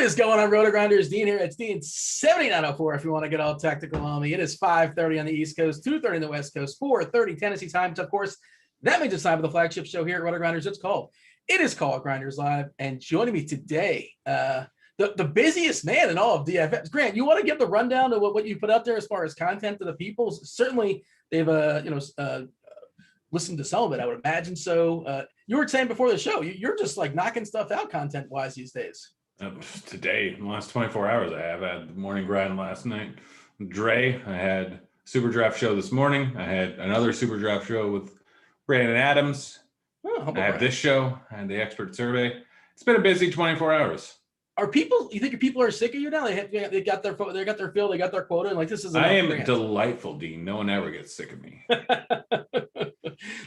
is going on, Rotogrinders? Dean here. It's Dean 7904 if you want to get all technical on me. It is 5:30 on the East Coast, 2:30 on the West Coast, 4:30 Tennessee time. Of course, that means it's time for the flagship show here at Rotogrinders. It is called Grinderslive. And joining me today, the busiest man in all of DFS. Grant, you want to give the rundown of what you put out there as far as content to the people? Certainly, they've listened to some of it, I would imagine. So you were saying before the show, you're just like knocking stuff out content-wise these days. Today, in the last 24 hours, I have had the morning grind last night. Dre, I had Super Draft show this morning. I had another Super Draft show with Brandon Adams. I have this show. I had the expert survey. It's been a busy 24 hours. You think people are sick of you now? They got their fill, they got their quota, and like this is. I am delightful, Dean. No one ever gets sick of me.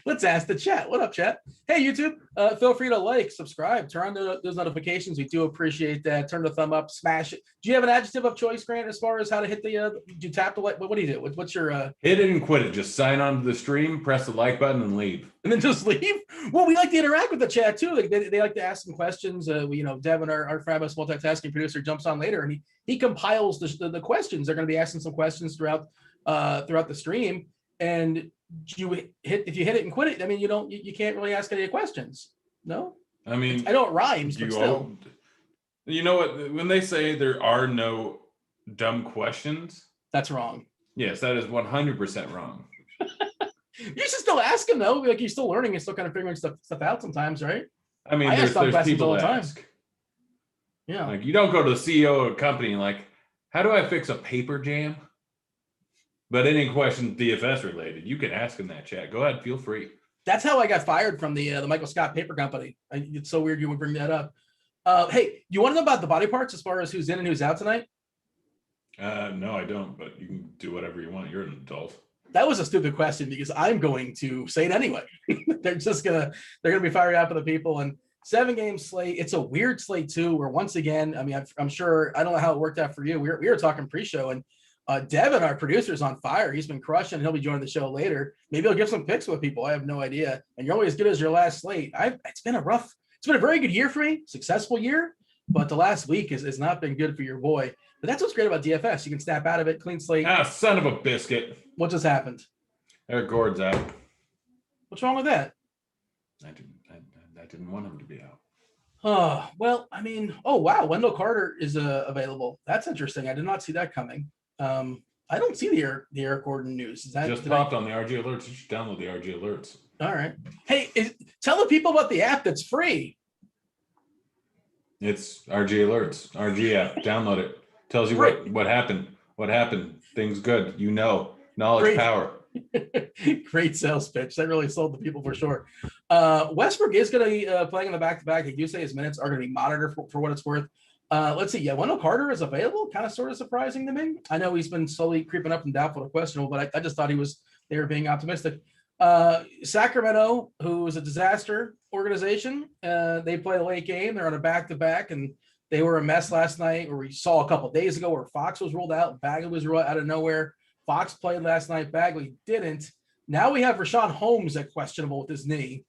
Let's ask the chat. What up, chat? Hey, YouTube. Feel free to like, subscribe, turn on those notifications. We do appreciate that. Turn the thumb up, smash it. Do you have an adjective of choice, Grant, as far as how to hit the? Do you tap the like? What do you do? What's your? Hit it and quit it. Just sign on to the stream, press the like button, and leave. And then just leave. Well, we like to interact with the chat too. Like they like to ask some questions. Devin, our fabulous multitasking producer, jumps on later and he compiles the questions. They're going to be asking some questions throughout the stream. And if you hit it and quit it, I mean, you can't really ask any questions. No, I mean, I know it rhymes, but still. You know what? When they say there are no dumb questions, that's wrong. Yes, that is 100% wrong. You should still ask them though. Like you're still learning and still kind of figuring stuff out sometimes, right? I mean, there's people that ask. Yeah, like you don't go to the CEO of a company and like, how do I fix a paper jam? But any questions DFS related, you can ask in that chat. Go ahead, feel free. That's how I got fired from the Michael Scott Paper Company. It's so weird you would bring that up. Hey, you want to know about the body parts as far as who's in and who's out tonight? No, I don't. But you can do whatever you want. You're an adult. That was a stupid question because I'm going to say it anyway. They're gonna be firing out for the people. And 7-game slate. It's a weird slate too. Where once again, I mean, I'm sure I don't know how it worked out for you. We were talking pre-show and. Devin, our producer, is on fire. He's been crushing. He'll be joining the show later. Maybe he'll give some picks with people. I have no idea. And you're only as good as your last slate. It's been a very good year for me, successful year, but the last week has not been good for your boy. But that's what's great about DFS. You can snap out of it, clean slate. Ah, son of a biscuit. What just happened? Eric Gord's out. What's wrong with that? I didn't want him to be out. Oh, well, I mean, oh, wow. Wendell Carter is available. That's interesting. I did not see that coming. I don't see the Eric Gordon news. Is that just popped on the RG alerts? You should download the RG alerts. All right. Hey, tell the people about the app that's free. It's RG alerts, RG app. Download it. Tells you what happened. What happened? Things good. Knowledge power. Great sales pitch. That really sold the people for sure. Westbrook is going to be playing in the back-to-back. They do say his minutes are going to be monitored for what it's worth. Let's see. Yeah, Wendell Carter is available. Kind of sort of surprising to me. I know he's been slowly creeping up from doubtful to questionable, but I just thought they were being optimistic. Sacramento, who is a disaster organization, they play a late game. They're on a back-to-back, and they were a mess last night, or we saw a couple of days ago where Fox was ruled out. Bagley was ruled out of nowhere. Fox played last night. Bagley didn't. Now we have Rashawn Holmes at questionable with his knee.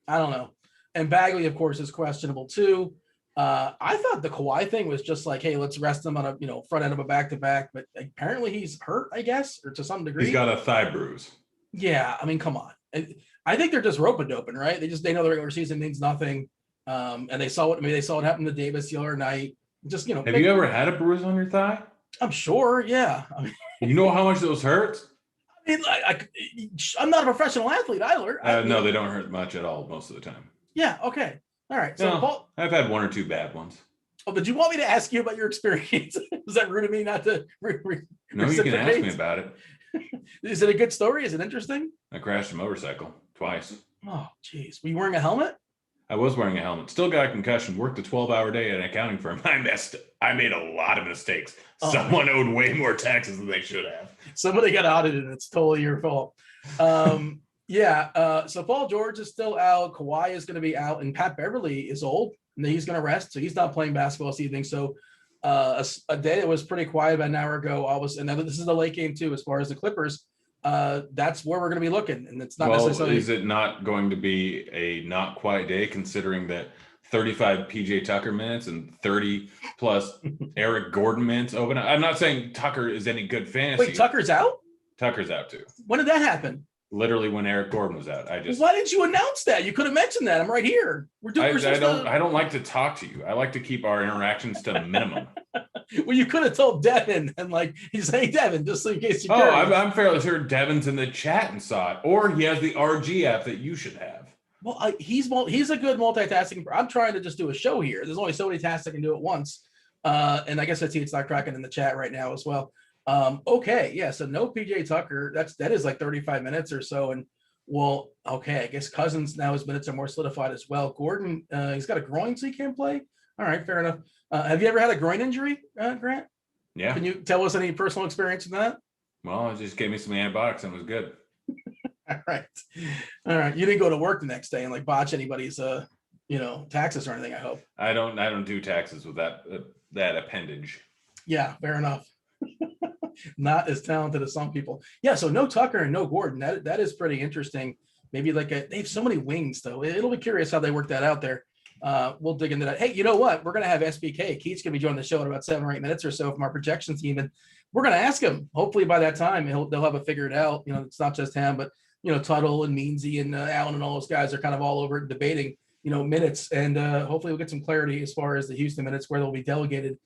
I don't know. And Bagley, of course, is questionable too. I thought the Kawhi thing was just like, hey, let's rest him on a front end of a back-to-back, but apparently he's hurt, I guess, or to some degree. He's got a thigh bruise. Yeah, I mean, come on. I think they're just rope-a-doping, right? They know the regular season means nothing, and they saw what happened to Davis the other night. Just Have you ever had a bruise on your thigh? I'm sure, yeah. I mean, you know how much those hurt? I mean, I'm not a professional athlete either. No, they don't hurt much at all most of the time. Yeah. Okay. All right. So Paul, I've had one or two bad ones. Oh, did you want me to ask you about your experience? Was that rude of me not to? No, you can ask me about it. Is it a good story? Is it interesting? I crashed a motorcycle twice. Oh, geez. Were you wearing a helmet? I was wearing a helmet. Still got a concussion. Worked a 12-hour day at an accounting firm. I made a lot of mistakes. Someone owed way more taxes than they should have. Somebody got audited, and it's totally your fault. Yeah. So Paul George is still out. Kawhi is going to be out, and Pat Beverly is old, and he's going to rest, so he's not playing basketball this evening. So a day that was pretty quiet about an hour ago, and then this is the late game too, as far as the Clippers. That's where we're going to be looking, and it's not necessarily. Is it not going to be a not quiet day, considering that 35 PJ Tucker minutes and 30 plus Eric Gordon minutes open. I'm not saying Tucker is any good fantasy. Wait, Tucker's out? Tucker's out too. When did that happen? Literally when Eric Gordon was out. Why didn't you announce that? You could have mentioned that. I'm right here. I don't like to talk to you. I like to keep our interactions to a minimum. Well, you could have told Devin and he's saying Devin, just in case you. I'm fairly sure Devin's in the chat and saw it, or he has the RG app that you should have. Well, he's a good multitasking. I'm trying to just do a show here. There's only so many tasks I can do at once. And I guess I see it's not cracking in the chat right now as well. Okay, yeah. So no PJ Tucker. That is like 35 minutes or so. And okay. I guess Cousins now his minutes are more solidified as well. Gordon, he's got a groin, so he can't play. All right, fair enough. Have you ever had a groin injury, Grant? Yeah. Can you tell us any personal experience in that? Well, it just gave me some antibiotics and it was good. All right. You didn't go to work the next day and botch anybody's taxes or anything, I hope. I don't do taxes with that appendage. Yeah, fair enough. Not as talented as some people. Yeah, so no Tucker and no Gordon. That is pretty interesting. Maybe they have so many wings though. It'll be curious how they work that out there. We'll dig into that. Hey, you know what? We're going to have SBK. Keith's going to be joining the show in about 7 or 8 minutes or so from our projection team. And we're going to ask him, hopefully by that time, they'll have it figured out. It's not just him, but, Tuttle and Meansy and Allen and all those guys are kind of all over debating, minutes. And hopefully we'll get some clarity as far as the Houston minutes, where they'll be delegated.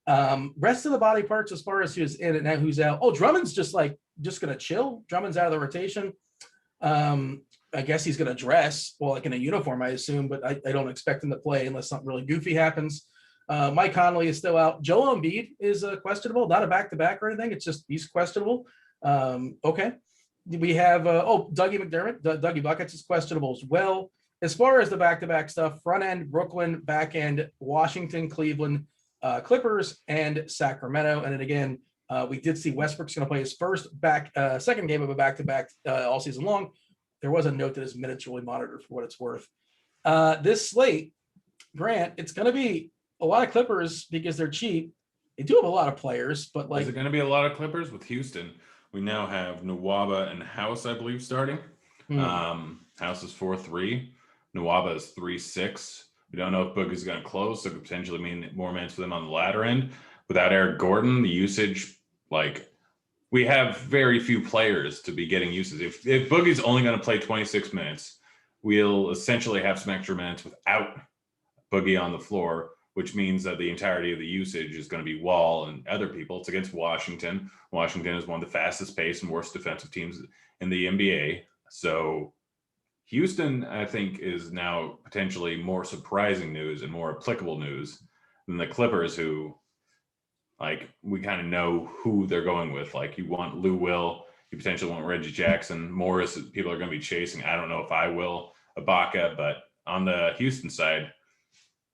Rest of the body parts as far as who's in and now who's out. Oh, Drummond's just going to chill. Drummond's out of the rotation. I guess he's going to dress, in a uniform, I assume, but I don't expect him to play unless something really goofy happens. Mike Conley is still out. Joel Embiid is questionable, not a back-to-back or anything. It's just he's questionable. Okay. We have, Dougie McDermott. Dougie Buckets is questionable as well. As far as the back-to-back stuff, front end, Brooklyn, back end, Washington, Cleveland, Clippers, and Sacramento. And then again, we did see Westbrook's going to play his second game of a back-to-back all season long. There was a note that his minutes really monitored for what it's worth. This slate, Grant, it's going to be a lot of Clippers because they're cheap. They do have a lot of players, but is it going to be a lot of Clippers with Houston? We now have Nwaba and House, I believe, starting. House is 4-3. Nwaba is 3-6. We don't know if Book is going to close, so it could potentially mean more minutes for them on the latter end. Without Eric Gordon, the usage, we have very few players to be getting usage. If Boogie's only going to play 26 minutes, we'll essentially have some extra minutes without Boogie on the floor, which means that the entirety of the usage is going to be Wall and other people. It's against Washington. Washington is one of the fastest paced and worst defensive teams in the NBA. So Houston, I think, is now potentially more surprising news and more applicable news than the Clippers, who we kind of know who they're going with. You want Lou Will, you potentially want Reggie Jackson. Morris, people are going to be chasing. I don't know if I will. Ibaka, but on the Houston side,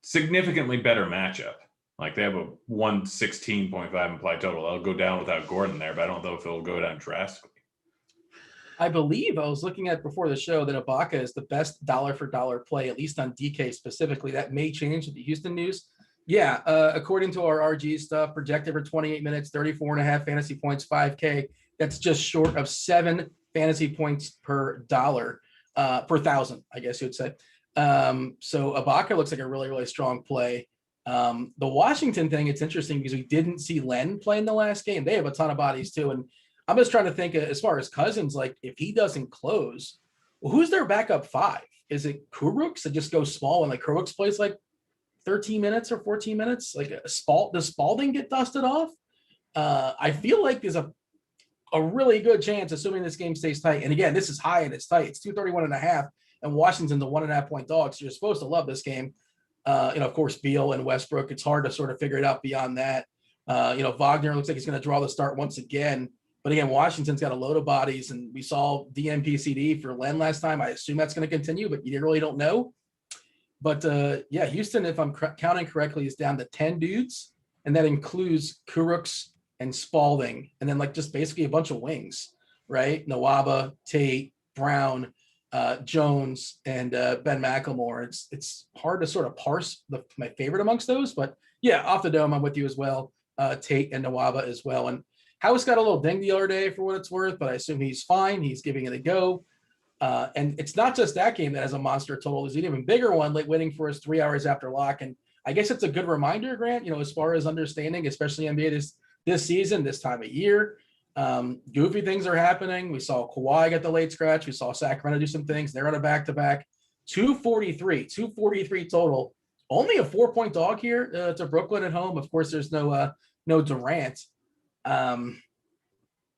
significantly better matchup. They have a 116.5 implied total. I'll go down without Gordon there, but I don't know if it'll go down drastically. I believe I was looking at before the show that Ibaka is the best dollar for dollar play, at least on DK specifically. That may change with the Houston news. Yeah, according to our RG stuff, projected for 28 minutes, 34.5 fantasy points, 5K. That's just short of 7 fantasy points per dollar, per thousand, I guess you would say. So Ibaka looks like a really, really strong play. The Washington thing, it's interesting because we didn't see Len play in the last game. They have a ton of bodies too. And I'm just trying to think as far as Cousins, if he doesn't close, who's their backup 5? Is it Kurucs that just goes small when Kurucs plays 13 minutes or 14 minutes? Does Spalding get dusted off? I feel like there's a really good chance, assuming this game stays tight. And again, this is high and it's tight. It's 231.5, and Washington's the 1.5 point dog. So you're supposed to love this game. Of course, Beal and Westbrook. It's hard to sort of figure it out beyond that. Wagner looks like he's going to draw the start once again. But again, Washington's got a load of bodies, and we saw DMPCD for Len last time. I assume that's going to continue, but you really don't know. But Houston, if I'm counting correctly, is down to 10 dudes, and that includes Kurucs and Spalding, and then just basically a bunch of wings, right? Nwaba, Tate, Brown, Jones, and Ben McLemore. It's hard to sort of parse my favorite amongst those, but yeah, off the dome, I'm with you as well. Tate and Nwaba as well. And House got a little ding the other day for what it's worth, but I assume he's fine. He's giving it a go. And it's not just that game that has a monster total. There's an even bigger one, like winning for us 3 hours after lock. And I guess it's a good reminder, Grant, as far as understanding, especially NBA this season, this time of year. Goofy things are happening. We saw Kawhi get the late scratch. We saw Sacramento do some things. They're on a back-to-back. 243 total. Only a 4-point dog here to Brooklyn at home. Of course, there's no Durant.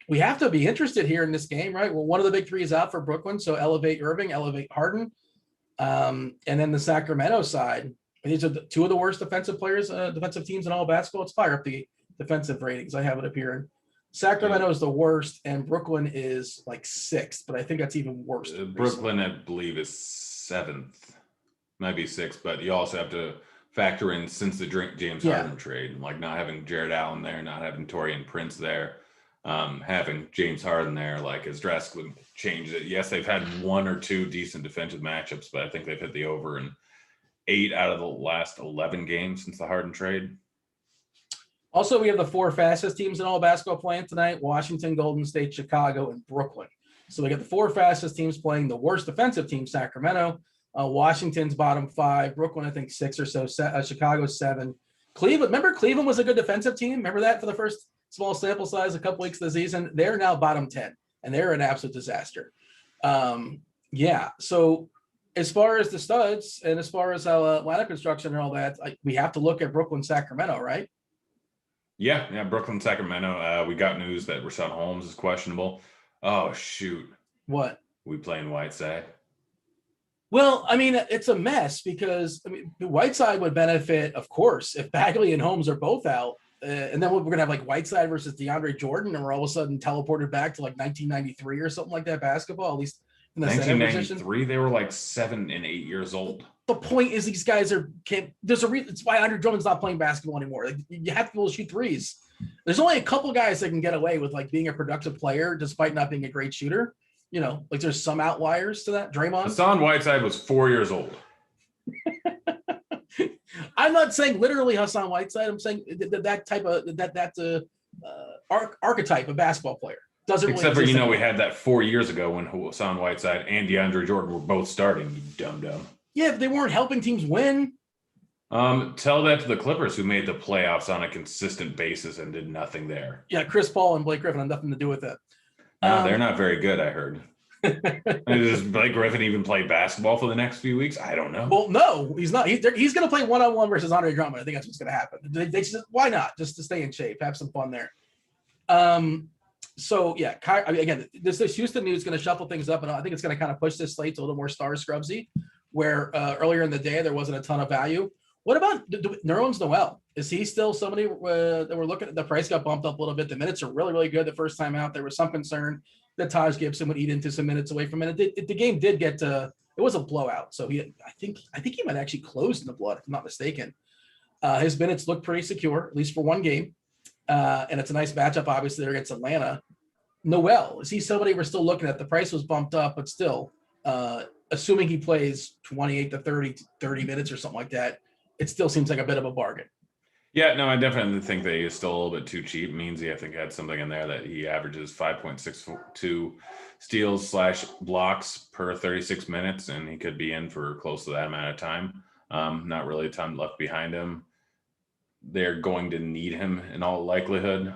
We have to be interested here in this game, right? Well, one of the big three is out for Brooklyn, so elevate Irving, elevate Harden. And then the Sacramento side, these are two of the worst defensive teams in all of basketball. Let's fire up the defensive ratings. I have it up here. Sacramento is the worst, and Brooklyn is like 6th, but I think that's even worse. Brooklyn, I believe, is 7th. Might be 6th, but you also have to factor in since the James Harden trade, like not having Jared Allen there, not having Taurean Prince there. Having James Harden there has drastically changed it. Yes, they've had 1 or 2 decent defensive matchups, but I think they've hit the over in 8 out of the last 11 games since the Harden trade. Also, we have the 4 fastest teams in all basketball playing tonight: Washington, Golden State, Chicago, and Brooklyn. So we got the 4 fastest teams playing the worst defensive team, Sacramento. Washington's bottom 5, Brooklyn, I think 6 or so, Chicago 7. Cleveland was a good defensive team. Remember that for the first small sample size a couple weeks of the season. They're now bottom 10, and they're an absolute disaster. So as far as the studs and as far as lineup construction and all that, we have to look at Brooklyn, Sacramento, right? Yeah, Brooklyn, Sacramento. We got news that Rashawn Holmes is questionable. Oh, shoot. What? We playing Whiteside? Well, I mean, it's a mess because Whiteside would benefit, of course, if Bagley and Holmes are both out. And then we're going to have Whiteside versus DeAndre Jordan, and we're all of a sudden teleported back to 1993 or something like that basketball, at least in the 1993, they were 7 and 8 years old. The point is these guys there's a reason. It's why Andre Drummond's not playing basketball anymore. You have to be able to shoot threes. There's only a couple guys that can get away with being a productive player despite not being a great shooter. There's some outliers to that. Draymond. Hassan Whiteside was 4 years old. I'm not saying literally Hassan Whiteside. I'm saying that type of archetype of basketball player doesn't. Except for we had that 4 years ago when Hassan Whiteside and DeAndre Jordan were both starting. You dumb. Yeah, if they weren't helping teams win. Tell that to the Clippers, who made the playoffs on a consistent basis and did nothing there. Yeah, Chris Paul and Blake Griffin have nothing to do with that. No, they're not very good, I heard. Does Blake Griffin even play basketball for the next few weeks? I don't know. Well, no, he's not. He's going to play one-on-one versus Andre Drummond. I think that's what's going to happen. They just, why not? Just to stay in shape, have some fun there. So, yeah, again, this Houston news is going to shuffle things up, and I think it's going to kind of push this slate to a little more star scrubsy, where earlier in the day there wasn't a ton of value. What about Nerlens Noel? Is he still somebody that we're looking at? The price got bumped up a little bit. The minutes are really, really good the first time out. There was some concern that Taj Gibson would eat into some minutes away from it. The game did get to – it was a blowout. So I think he might actually close in the blood, if I'm not mistaken. His minutes look pretty secure, at least for one game. And it's a nice matchup, obviously, there against Atlanta. Noel, is he somebody we're still looking at? The price was bumped up, but still, assuming he plays 28 to 30 minutes or something like that, it still seems like a bit of a bargain. Yeah, no, I definitely think that he's still a little bit too cheap. Meansy, I think, had something in there that he averages 5.62 steals / blocks per 36 minutes, and he could be in for close to that amount of time. Not really a ton left behind him. They're going to need him in all likelihood.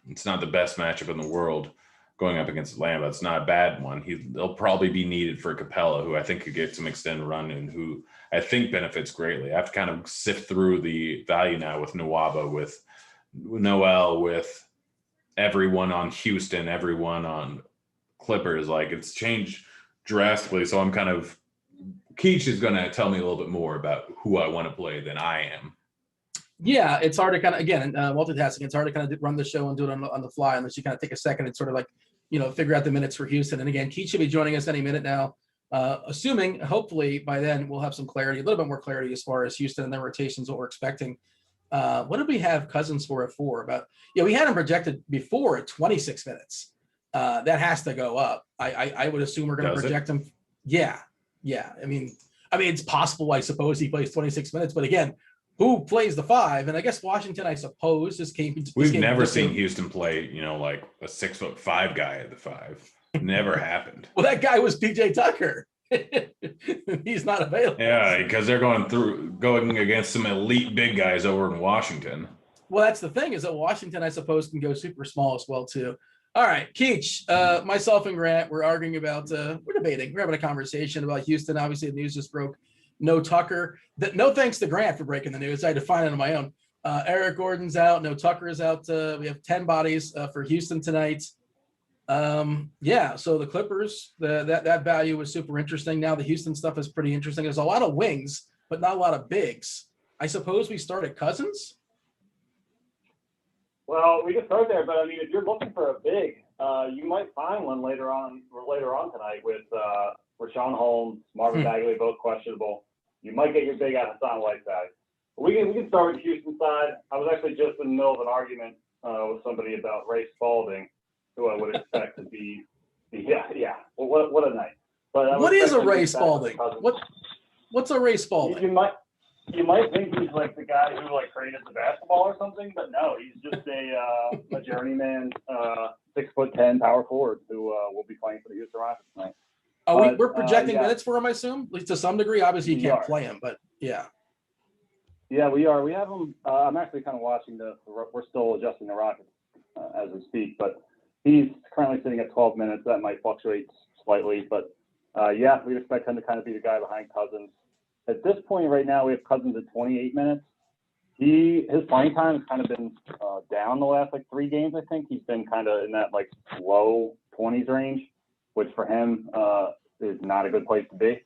It's not the best matchup in the world going up against Atlanta. It's not a bad one. They'll probably be needed for Capella, who I think could get some extended run and who I think benefits greatly. I have to kind of sift through the value now with Nwaba, with Noel, with everyone on Houston, everyone on Clippers. It's changed drastically. So I'm kind of – Keach is going to tell me a little bit more about who I want to play than I am. Yeah, it's hard to kind of, again, multitasking. It's hard to kind of run the show and do it on the fly unless you kind of take a second and sort of figure out the minutes for Houston. And again, Keith should be joining us any minute now, assuming hopefully by then we'll have some clarity, a little bit more clarity as far as Houston and their rotations, what we're expecting. What did we have Cousins for at 4? We had him projected before at 26 minutes. That has to go up. I would assume we're going to project him. Yeah. I mean, it's possible, I suppose, he plays 26 minutes, but again, who plays the 5? And I guess Washington, I suppose, We've never seen Houston play, a 6'5" guy at the 5. Never happened. Well, that guy was PJ Tucker. He's not available. Yeah, because they're going against some elite big guys over in Washington. Well, that's the thing, is that Washington, I suppose, can go super small as well, too. All right, Keach, myself and Grant, we're arguing about, we're debating, we're having a conversation about Houston. Obviously, the news just broke. No Tucker. No thanks to Grant for breaking the news. I had to find it on my own. Eric Gordon's out. No Tucker is out. We have 10 bodies for Houston tonight. Yeah, so the Clippers, that value was super interesting. Now the Houston stuff is pretty interesting. There's a lot of wings, but not a lot of bigs. I suppose we start at Cousins. Well, we can start there, but I mean, if you're looking for a big, you might find one later on tonight with Rashawn Holmes, Marvin Bagley, both questionable. You might get your big out of Hassan Whiteside. We can start with the Houston side. I was actually just in the middle of an argument with somebody about Ray Spalding, who I would expect to be. Yeah. Well, what a night. But what is a Ray Spalding? What's a Ray Spalding? You might think he's like the guy who like created the basketball or something, but no, he's just a journeyman, 6'10" power forward who will be playing for the Houston Rockets tonight. We're projecting minutes for him, I assume, at least to some degree. Obviously, you can't play him, but yeah. Yeah, we are. We have him. I'm actually kind of watching we're still adjusting the Rockets as we speak, but he's currently sitting at 12 minutes. That might fluctuate slightly, but yeah, we'd expect him to kind of be the guy behind Cousins. At this point right now, we have Cousins at 28 minutes. His playing time has kind of been down the last like 3 games. I think he's been kind of in that like low 20s range, which for him is not a good place to be.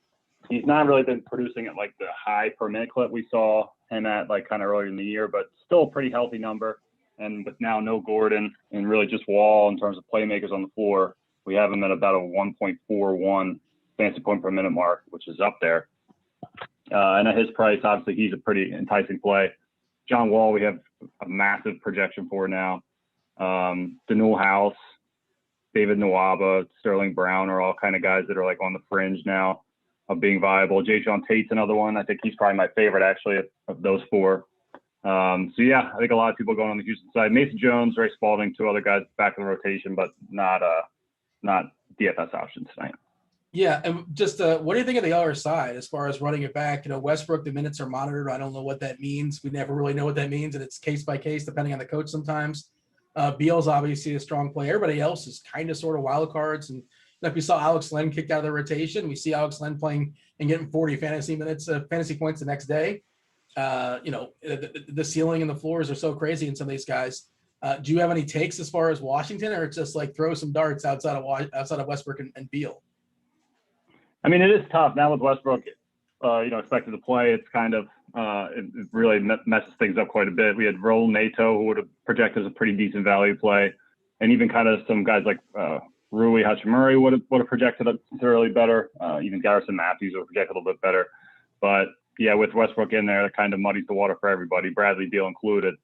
He's not really been producing at like the high per minute clip we saw him at like kind of earlier in the year, but still a pretty healthy number. And with now no Gordon and really just Wall in terms of playmakers on the floor, we have him at about a 1.41 fantasy point per minute mark, which is up there. And at his price, obviously, he's a pretty enticing play. John Wall, we have a massive projection for now. Danuel House, David Nwaba, Sterling Brown are all kind of guys that are like on the fringe now of being viable. Jayshawn Tate's another one. I think he's probably my favorite, actually, of those 4. So, yeah, I think a lot of people going on the Houston side. Mason Jones, Ray Spalding, 2 other guys back in the rotation, but not DFS options tonight. Yeah, and just what do you think of the other side as far as running it back? You know, Westbrook, the minutes are monitored. I don't know what that means. We never really know what that means, and it's case by case depending on the coach sometimes. Beal's obviously a strong player. Everybody else is kind of sort of wild cards. And if we saw Alex Len kicked out of the rotation, we see Alex Len playing and getting 40 fantasy points the next day. You know, the ceiling and the floors are so crazy in some of these guys. Do you have any takes as far as Washington, or it's just like throw some darts outside of Westbrook and Beal? I mean, it is tough now with Westbrook, expected to play. It's kind of it really messes things up quite a bit. We had Raul Neto, who would have projected as a pretty decent value play, and even kind of some guys like Rui Hachimura would have projected considerably better. Even Garrison Matthews would have projected a little bit better. But yeah, with Westbrook in there, that kind of muddies the water for everybody, Bradley Beal included.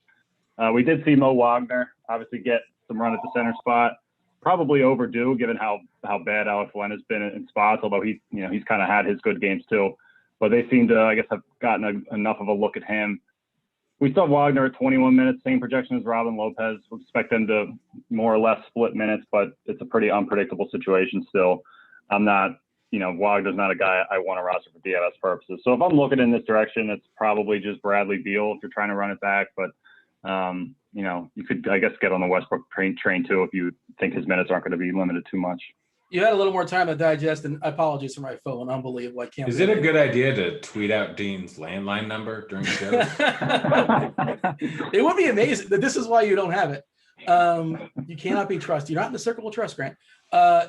We did see Mo Wagner obviously get some run at the center spot. Probably overdue, given how bad Alex Len has been in spots. Although he's kind of had his good games too, but they seem to, I guess, have gotten enough of a look at him. We still have Wagner at 21 minutes, same projection as Robin Lopez. We expect them to more or less split minutes, but it's a pretty unpredictable situation still. Wagner's not a guy I want to roster for DFS purposes. So if I'm looking in this direction, it's probably just Bradley Beal if you're trying to run it back. But you could, I guess, get on the Westbrook train too if you think his minutes aren't going to be limited too much. You had a little more time to digest, and apologies for my phone. Unbelievable. I can't. Is it a good idea to tweet out Dean's landline number during the show? It would be amazing. This is why you don't have it. You cannot be trusted. You're not in the circle of trust, Grant.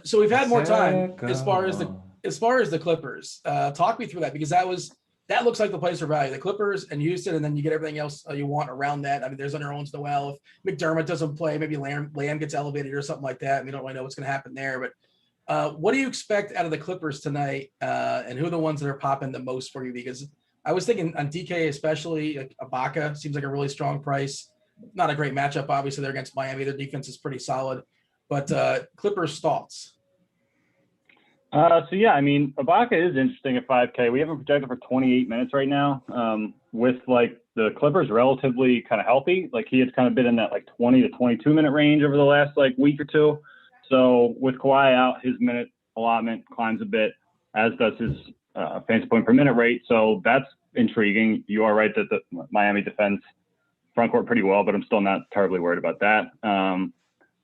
So we've had more time as far as the Clippers. Talk me through that, because that looks like the place for value. The Clippers and Houston, and then you get everything else you want around that. I mean, there's under Owens Noel. If McDermott doesn't play, maybe Lamb gets elevated or something like that. We don't really know what's going to happen there. But what do you expect out of the Clippers tonight, and who are the ones that are popping the most for you? Because I was thinking on DK especially, like Ibaka seems like a really strong price. Not a great matchup, obviously. They're against Miami. Their defense is pretty solid. But Clippers thoughts? Ibaka is interesting at 5K. We have him projected for 28 minutes right now. With like the Clippers relatively kind of healthy, like he has kind of been in that like 20 to 22 minute range over the last like week or two. So with Kawhi out, his minute allotment climbs a bit, as does his fantasy point per minute rate. So that's intriguing. You are right that the Miami defends front court pretty well, but I'm still not terribly worried about that.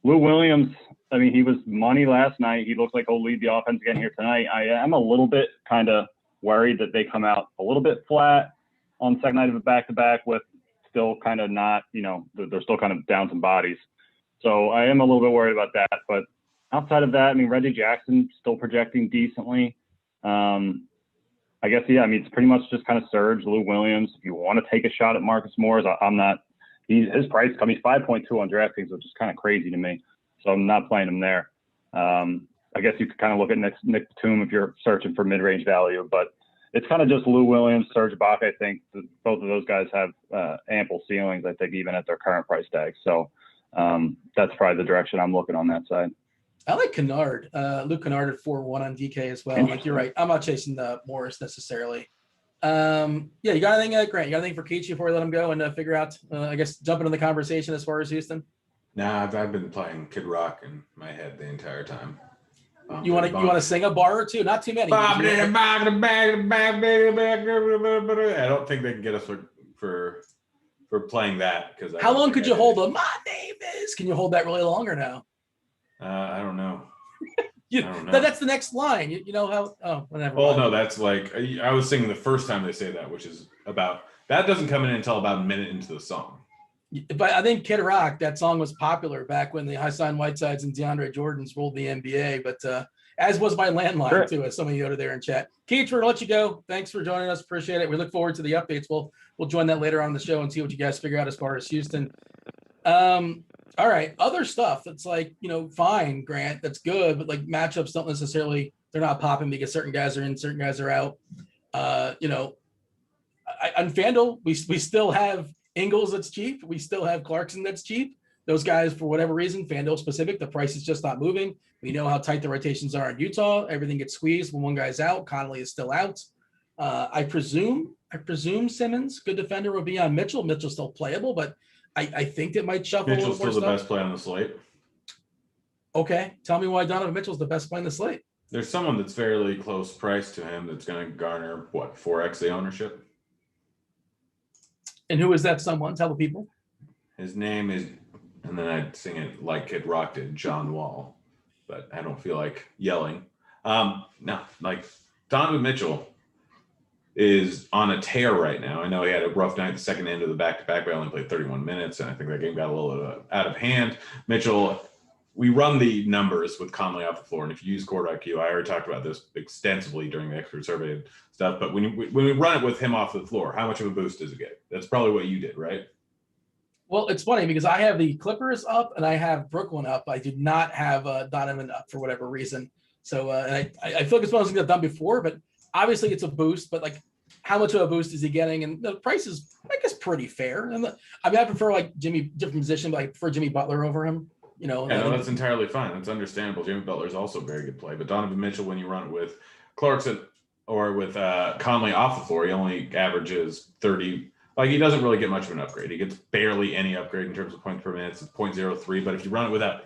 Lou Williams, I mean, he was money last night. He looks like he'll lead the offense again here tonight. I am a little bit kind of worried that they come out a little bit flat on the second night of a back-to-back with still kind of not, they're still kind of down some bodies. So I am a little bit worried about that. But outside of that, I mean, Reggie Jackson still projecting decently. I guess, yeah, I mean, it's pretty much just kind of Serge, Lou Williams. If you want to take a shot at Marcus Morris, I'm not. His price, he's 5.2 on DraftKings, which is kind of crazy to me. So I'm not playing him there. I guess you could kind of look at Nick Batum if you're searching for mid-range value, but it's kind of just Lou Williams, Serge Ibaka. I think both of those guys have ample ceilings, I think, even at their current price tag. So that's probably the direction I'm looking on that side. I like Kennard, Luke Kennard at 4-1 on DK as well. Like, you're right. I'm not chasing the Morris necessarily. Yeah, you got anything, Grant? You got anything for Keach before we let him go and figure out, I guess, jump into the conversation as far as Houston? Nah, I've been playing Kid Rock in my head the entire time. You want to sing a bar or two? Not too many. I don't think they can get us for playing that, because how long could you hold them? My name is. Can you hold that really long or no? I don't know. I don't know. That's the next line. You know how? Oh, whatever. Well, no, that's like I was singing the first time they say that, which is about that doesn't come in until about a minute into the song. But I think Kid Rock, that song was popular back when the Hassan Whitesides and DeAndre Jordans ruled the NBA. But as was my landline too, as some of you over there in chat. Keith, we're gonna let you go. Thanks for joining us. Appreciate it. We look forward to the updates. We'll join that later on in the show and see what you guys figure out as far as Houston. All right, other stuff that's like, fine, Grant, that's good, but like matchups don't necessarily, they're not popping because certain guys are in, certain guys are out. On FanDuel, we still have Ingles that's cheap. We still have Clarkson that's cheap. Those guys, for whatever reason, FanDuel specific, the price is just not moving. We know how tight the rotations are in Utah. Everything gets squeezed when one guy's out. Conley is still out. I presume Simmons, good defender, will be on Mitchell. Mitchell's still playable, but I think it might shuffle Mitchell's a little more still the stuff. best play on the slate. Okay, tell me why Donovan Mitchell's the best play on the slate. There's someone that's fairly close price to him that's going to garner, 4x the ownership? And who is that someone? Tell the people. His name is, and then I'd sing it like Kid Rock did, John Wall, but I don't feel like yelling. No, like Donovan Mitchell is on a tear right now. I know he had a rough night the second end of the back-to-back, but only played 31 minutes, and I think that game got a little out of hand. Mitchell, we run the numbers with Conley off the floor, and if you use Court IQ, I already talked about this extensively during the expert survey and stuff, but when we run it with him off the floor, how much of a boost does it get? That's probably what you did, right? Well, it's funny because I have the Clippers up and I have Brooklyn up. I did not have Donovan up for whatever reason. So and I feel like it's one of those things I've done before, but obviously it's a boost, but like how much of a boost is he getting? And the price is, I guess, pretty fair. And I prefer like different position, but I prefer Jimmy Butler over him. Yeah, no, that's entirely fine. That's understandable. Jimmy Butler is also a very good play, but Donovan Mitchell, when you run it with Clarkson or with Conley off the floor, he only averages 30. Like, he doesn't really get much of an upgrade. He gets barely any upgrade in terms of points per minute. It's 0.03. But if you run it without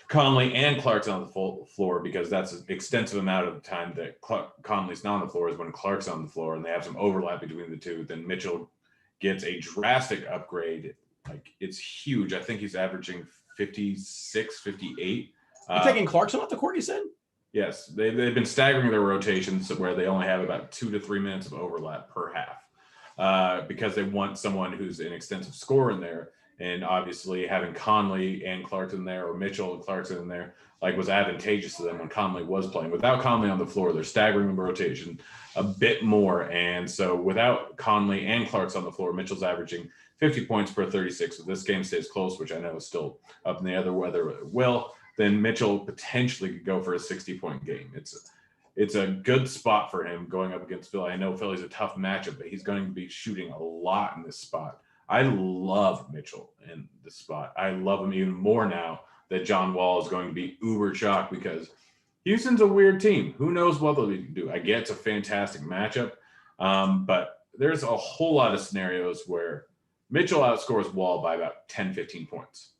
Conley and Clarkson on the full floor, because that's an extensive amount of time that Conley's not on the floor, is when Clark's on the floor, and they have some overlap between the two, then Mitchell gets a drastic upgrade. Like, it's huge. I think he's averaging 56, 58. You're taking Clarkson off the court, you said? Yes. They've been staggering their rotations where they only have about 2 to 3 minutes of overlap per half. Because they want someone who's an extensive scorer in there, and obviously having Conley and Clarkson there, or Mitchell and Clarkson in there, like, was advantageous to them when Conley was playing. Without Conley on the floor, they're staggering the rotation a bit more, and so without Conley and Clarkson on the floor, Mitchell's averaging 50 points per 36. If this game stays close, which I know is still up in the other whether it will, then Mitchell potentially could go for a 60-point game. It's a good spot for him going up against Philly. I know Philly's a tough matchup, but he's going to be shooting a lot in this spot. I love Mitchell in this spot. I love him even more now that John Wall is going to be uber chalk, because Houston's a weird team. Who knows what they'll do? I get it's a fantastic matchup, but there's a whole lot of scenarios where Mitchell outscores Wall by about 10, 15 points.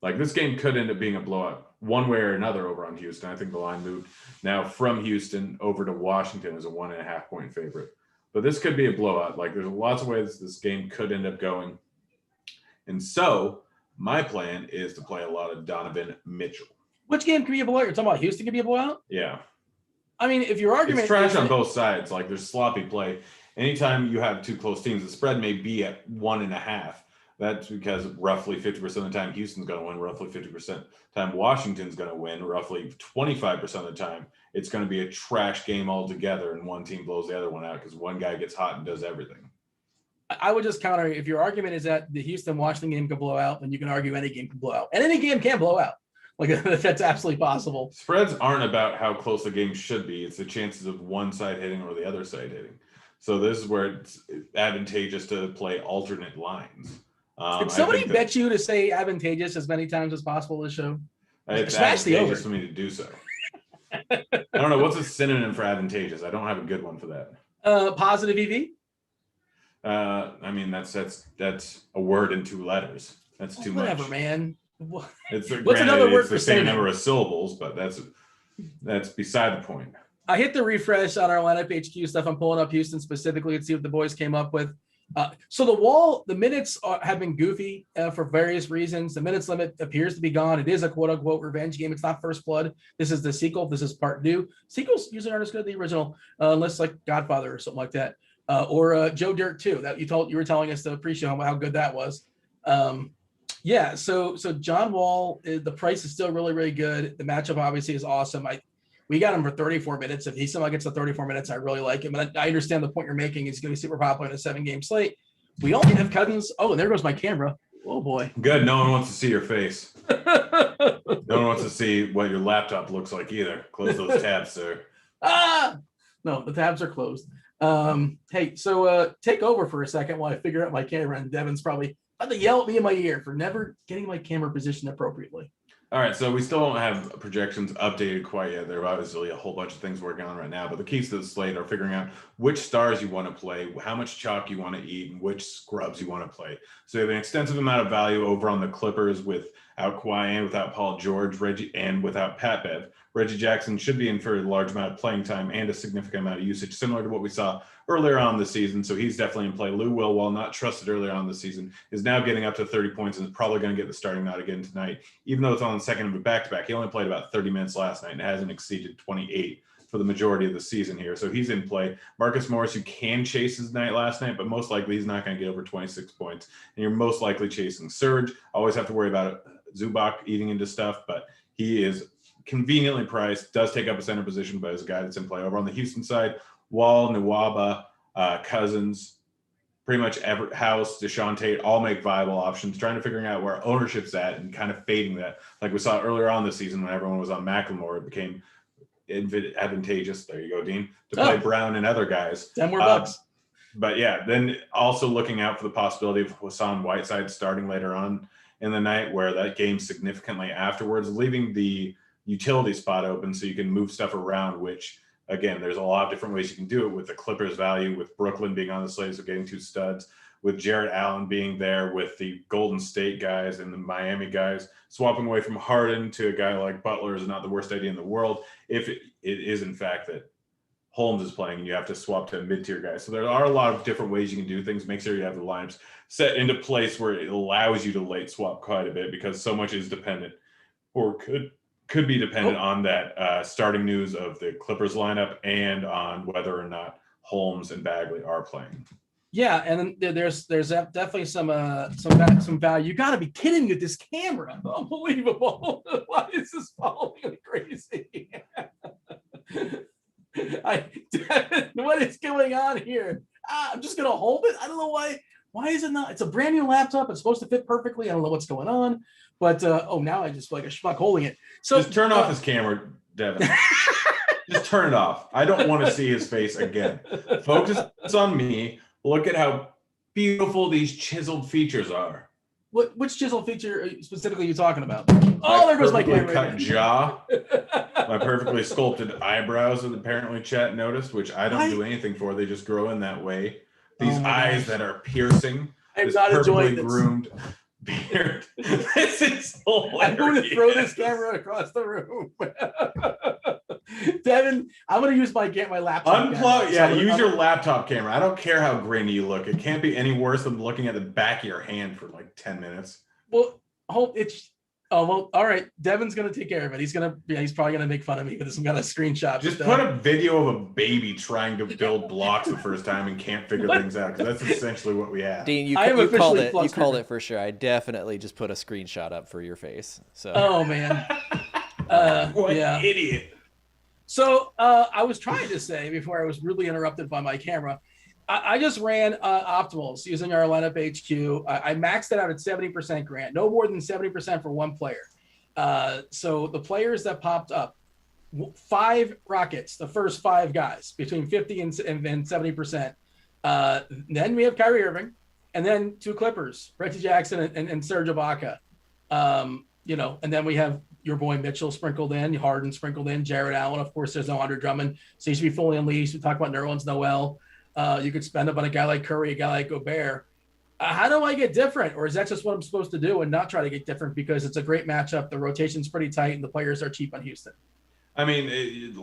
Like, this game could end up being a blowout one way or another over on Houston. I think the line moved now from Houston over to Washington as a 1.5 point favorite. But this could be a blowout. Like, there's lots of ways this game could end up going. And so my plan is to play a lot of Donovan Mitchell. Which game can be a blowout? You're talking about Houston can be a blowout? Yeah. I mean, if your argument it's trash on both sides, like there's sloppy play. Anytime you have two close teams, the spread may be at 1.5. That's because roughly 50% of the time Houston's going to win, roughly 50% of the time Washington's going to win, roughly 25% of the time it's going to be a trash game altogether, and one team blows the other one out because one guy gets hot and does everything. I would just counter, if your argument is that the Houston-Washington game could blow out, then you can argue any game can blow out. And any game can blow out. Like, that's absolutely possible. Spreads aren't about how close the game should be. It's the chances of one side hitting or the other side hitting. So this is where it's advantageous to play alternate lines. Did somebody bet you to say advantageous as many times as possible this show? It's Smash the over. advantageous for me to do so. I don't know. What's a synonym for advantageous? I don't have a good one for that. Positive EV? I mean, that's a word in 2 letters. That's too much. Whatever, man. It's What's another word it's for the same synonym? number of syllables, but that's beside the point. I hit the refresh on our lineup HQ stuff. I'm pulling up Houston specifically to see what the boys came up with. So the minutes have been goofy for various reasons. The minutes limit appears to be gone. It is a quote unquote revenge game. It's not First Blood. This is the sequel. This is part 2. Sequels usually aren't as good as the original, unless like Godfather or something like that, or Joe Dirt 2. That you were telling us to appreciate how good that was. Yeah. So John Wall, the price is still really, really good. The matchup obviously is awesome. We got him for 34 minutes. If he somehow gets to 34 minutes, I really like him. But I understand the point you're making. He's going to be super popular in a 7-game slate. We only have Cousins. Oh, and there goes my camera. Oh, boy. Good. No one wants to see your face. No one wants to see what your laptop looks like either. Close those tabs, sir. No, the tabs are closed. Hey, so take over for a second while I figure out my camera. And Devin's probably about to yell at me in my ear for never getting my camera positioned appropriately. All right, so we still don't have projections updated quite yet. There are obviously a whole bunch of things working on right now, but the keys to the slate are figuring out which stars you want to play, how much chalk you want to eat, and which scrubs you want to play. So we have an extensive amount of value over on the Clippers without Kawhi and without Paul George, Reggie, and without Pat Bev. Reggie Jackson should be in for a large amount of playing time and a significant amount of usage, similar to what we saw earlier on this season. So he's definitely in play. Lou Will, while not trusted earlier on this season, is now getting up to 30 points and is probably going to get the starting nod again tonight, even though it's on the second of a back-to-back. He only played about 30 minutes last night and hasn't exceeded 28 for the majority of the season here. So he's in play. Marcus Morris, you can chase his night last night, but most likely he's not going to get over 26 points. And you're most likely chasing Serge. Always have to worry about Zubac eating into stuff, but he is conveniently priced, does take up a center position, but is a guy that's in play. Over on the Houston side, Wall, Nwaba, Cousins, pretty much House, Deshaun Tate, all make viable options, trying to figuring out where ownership's at and kind of fading that. Like we saw earlier on this season when everyone was on McLemore, it became advantageous, there you go, Dean, to play Brown and other guys. 10 more bucks. But yeah, then also looking out for the possibility of Hassan Whiteside starting later on in the night, where that game significantly afterwards, leaving the utility spot open so you can move stuff around, which again, there's a lot of different ways you can do it with the Clippers value, with Brooklyn being on the slate, so getting 2 studs, with Jarrett Allen being there, with the Golden State guys and the Miami guys, swapping away from Harden to a guy like Butler is not the worst idea in the world. If it is in fact that Holmes is playing and you have to swap to a mid-tier guy. So there are a lot of different ways you can do things. Make sure you have the lineups set into place where it allows you to late swap quite a bit, because so much is dependent or could be dependent on that starting news of the Clippers lineup and on whether or not Holmes and Bagley are playing. Yeah, and then there's definitely some value. You got to be kidding me with this camera! Unbelievable! Why is this following me crazy? What is going on here? I'm just gonna hold it. I don't know why. Why is it not? It's a brand new laptop. It's supposed to fit perfectly. I don't know what's going on. But now I just feel like a schmuck holding it. So just turn off his camera, Devin. Just turn it off. I don't want to see his face again. Focus on me. Look at how beautiful these chiseled features are. Which chisel feature specifically are you talking about? Oh, there goes my camera. Cut jaw. My perfectly sculpted eyebrows that apparently chat noticed, which I don't do anything for. They just grow in that way. These eyes that are piercing. I'm not enjoying this. Groomed beard. This is hilarious. I'm going to throw this camera across the room. Devin, I'm going to use my laptop. Unplug. Yeah, use your laptop camera. I don't care how grainy you look. It can't be any worse than looking at the back of your hand for like 10 minutes. Well, all right. Devin's going to take care of it. He's probably going to make fun of me because I'm got a screenshot. Just put a video of a baby trying to build blocks the first time and can't figure things out, because that's essentially what we have. Dean, you called it. You called it for sure. I definitely just put a screenshot up for your face. So. Oh man. What an idiot. So I was trying to say before I was rudely interrupted by my camera, I just ran optimals using our lineup HQ. I maxed it out at 70% grant, no more than 70% for one player. So the players that popped up, 5 Rockets, the first 5 guys between 50 and 70%. Then we have Kyrie Irving, and then 2 Clippers, Reggie Jackson and Serge Ibaka. And then we have your boy Mitchell sprinkled in, Harden sprinkled in, Jared Allen. Of course, there's no Andre Drummond, so he should be fully unleashed. We talk about Nerlens Noel. You could spend up on a guy like Curry, a guy like Gobert. How do I get different? Or is that just what I'm supposed to do and not try to get different because it's a great matchup? The rotation's pretty tight and the players are cheap on Houston. I mean,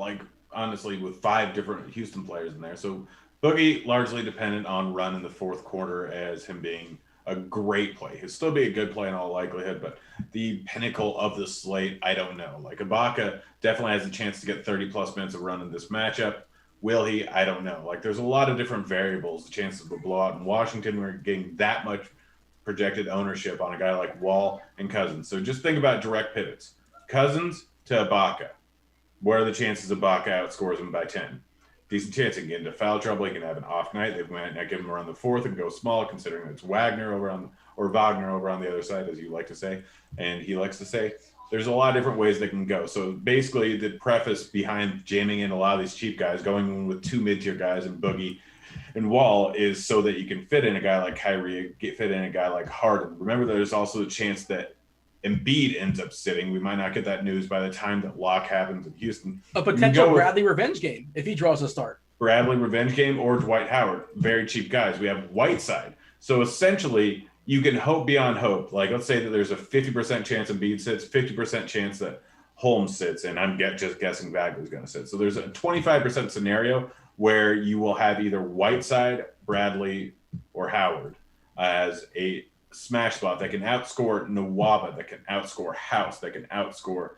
honestly, with 5 different Houston players in there. So Boogie largely dependent on run in the fourth quarter as him being a great play. He'll still be a good play in all likelihood, but the pinnacle of the slate, I don't know. Like Ibaka definitely has a chance to get 30+ minutes of run in this matchup. Will he? I don't know. Like there's a lot of different variables. The chances of a blowout in Washington, we're getting that much projected ownership on a guy like Wall and Cousins. So just think about direct pivots. Cousins to Ibaka. What are the chances Ibaka outscores him by 10? Decent chance he can get into foul trouble. He can have an off night. They might not give him around the fourth and go small, considering it's Wagner over on the other side, as you like to say, and he likes to say. There's a lot of different ways they can go. So basically, the preface behind jamming in a lot of these cheap guys, going with 2 mid-tier guys and Boogie and Wall, is so that you can fit in a guy like Kyrie, fit in a guy like Harden. Remember, there's also a chance that Embiid ends up sitting. We might not get that news by the time that lock happens in Houston. A potential Bradley revenge game if he draws a start. Bradley revenge game or Dwight Howard. Very cheap guys. We have Whiteside. So essentially, you can hope beyond hope. Like, let's say that there's a 50% chance Embiid sits, 50% chance that Holmes sits, and I'm just guessing Bagley's going to sit. So there's a 25% scenario where you will have either Whiteside, Bradley, or Howard as a smash spot that can outscore Nwaba, that can outscore House, that can outscore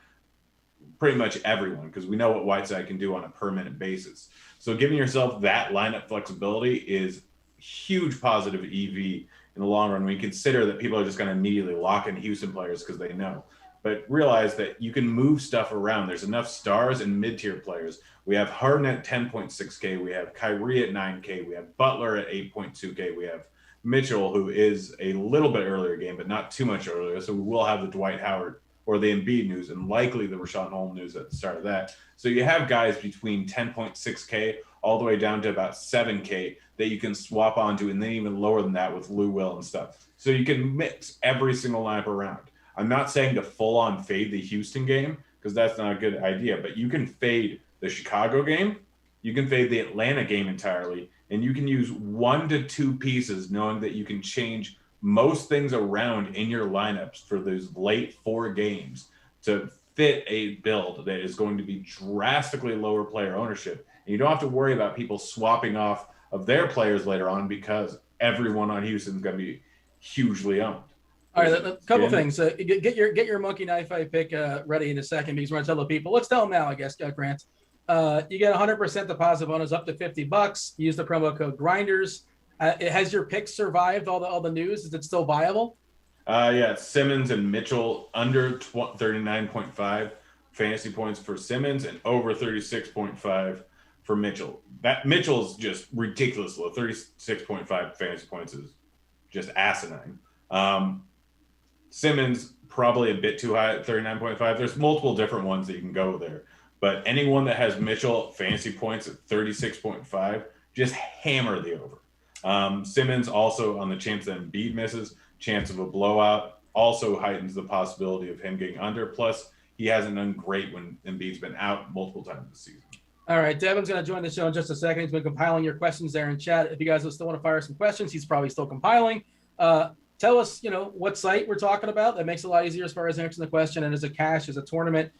pretty much everyone, because we know what Whiteside can do on a per minute basis. So giving yourself that lineup flexibility is huge positive EV in the long run when you consider that people are just going to immediately lock in Houston players because they know. But realize that you can move stuff around. There's enough stars and mid-tier players. We have Harden at 10.6K. We have Kyrie at 9K. We have Butler at 8.2K. We have Mitchell, who is a little bit earlier game, but not too much earlier. So we will have the Dwight Howard or the Embiid news and likely the Rashawn Holmes news at the start of that. So you have guys between 10.6K all the way down to about 7K that you can swap onto, and then even lower than that with Lou Will and stuff. So you can mix every single lineup around. I'm not saying to full-on fade the Houston game because that's not a good idea, but you can fade the Chicago game, you can fade the Atlanta game entirely, and you can use 1 to 2 pieces knowing that you can change most things around in your lineups for those late 4 games to fit a build that is going to be drastically lower player ownership. And you don't have to worry about people swapping off of their players later on because everyone on Houston is going to be hugely owned. All right, a couple things. Get your monkey knife fight pick ready in a second because we're going to tell the people. Let's tell them now, I guess, Grant. You get 100% deposit bonus up to $50. Use the promo code Grinders. Has your pick survived all the news? Is it still viable? Yeah, Simmons and Mitchell under 39.5 fantasy points for Simmons and over 36.5 for Mitchell. That Mitchell's just ridiculous low. 36.5 fantasy points is just asinine. Simmons probably a bit too high at 39.5. There's multiple different ones that you can go there, but anyone that has Mitchell fantasy points at 36.5, just hammer the over. Simmons also on the chance that Embiid misses, chance of a blowout also heightens the possibility of him getting under. Plus, he hasn't done great when Embiid's been out multiple times this season. All right, Devin's going to join the show in just a second. He's been compiling your questions there in chat. If you guys still want to fire some questions, he's probably still compiling. tell us, what site we're talking about. That makes it a lot easier as far as answering the question. And as a cash, as a tournament,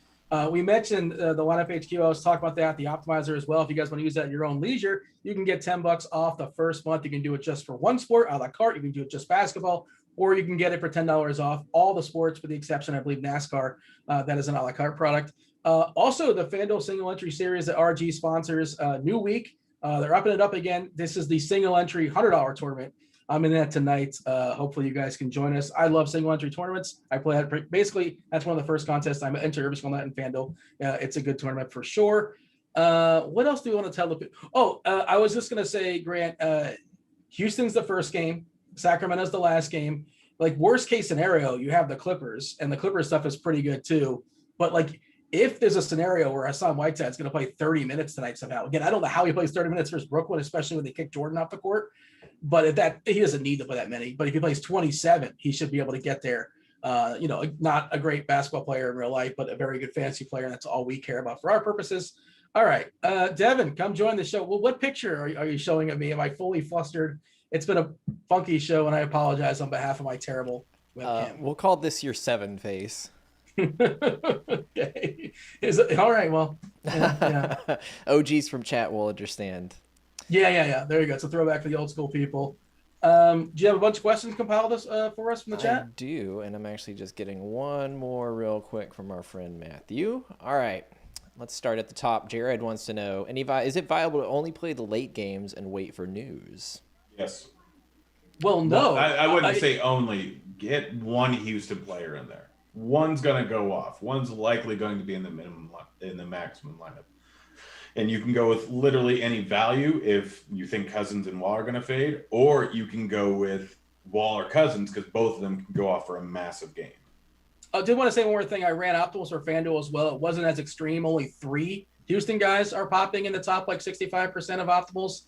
we mentioned the lineup HQ. I was talking about that, the optimizer as well. If you guys want to use that at your own leisure, you can get $10 off the first month. You can do it just for one sport, a la carte. You can do it just basketball, or you can get it for $10 off all the sports, with the exception, I believe, NASCAR. That is an a la carte product. Also, the FanDuel single entry series that RG sponsors, new week. They're upping it up again. This is the single entry $100 tournament. I'm in that tonight. Hopefully you guys can join us. I love single entry tournaments. I play that. Basically, that's one of the first contests I enter every single night in FanDuel. It's a good tournament for sure. What else do we want to tell the people? I was just going to say, Grant, Houston's the first game. Sacramento's the last game. Like, worst case scenario, you have the Clippers, and the Clippers stuff is pretty good too. But like, if there's a scenario where Hassan Whiteside's going to play 30 minutes tonight somehow, again, I don't know how he plays 30 minutes versus Brooklyn, especially when they kick Jordan off the court. But he doesn't need to play that many. But if he plays 27, he should be able to get there. Not a great basketball player in real life, but a very good fantasy player. And that's all we care about for our purposes. All right, Devin, come join the show. Well, what picture are you showing of me? Am I fully flustered? It's been a funky show, and I apologize on behalf of my terrible webcam. We'll call this your 7 face. Okay. All right? Well, yeah. OGs from chat will understand. Yeah. There you go. It's a throwback for the old school people. Do you have a bunch of questions compiled for us from the chat? I do, and I'm actually just getting one more real quick from our friend Matthew. All right, let's start at the top. Jared wants to know, is it viable to only play the late games and wait for news? Yes. Well, no. I wouldn't say only. Get one Houston player in there. One's going to go off. One's likely going to be in the maximum lineup. And you can go with literally any value if you think Cousins and Wall are going to fade, or you can go with Wall or Cousins because both of them can go off for a massive game. I did want to say one more thing. I ran optimals for FanDuel as well. It wasn't as extreme. Only 3 Houston guys are popping in the top, like 65% of optimals.